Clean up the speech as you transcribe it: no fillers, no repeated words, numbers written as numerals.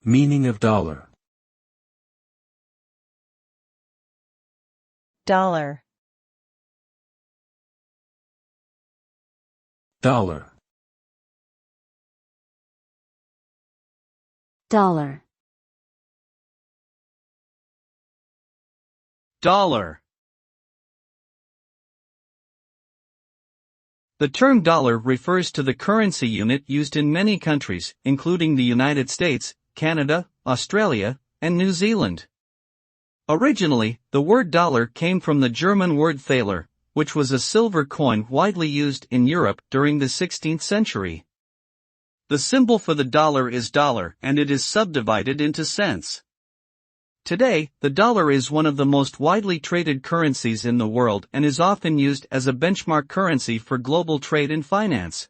Meaning of dollar. Dollar. Dollar. Dollar. Dollar. The term dollar refers to the currency unit used in many countries, including the United States, Canada, Australia, and New Zealand. Originally, the word dollar came from the German word thaler, which was a silver coin widely used in Europe during the 16th century. The symbol for the dollar is dollar, and it is subdivided into cents. Today, the dollar is one of the most widely traded currencies in the world and is often used as a benchmark currency for global trade and finance.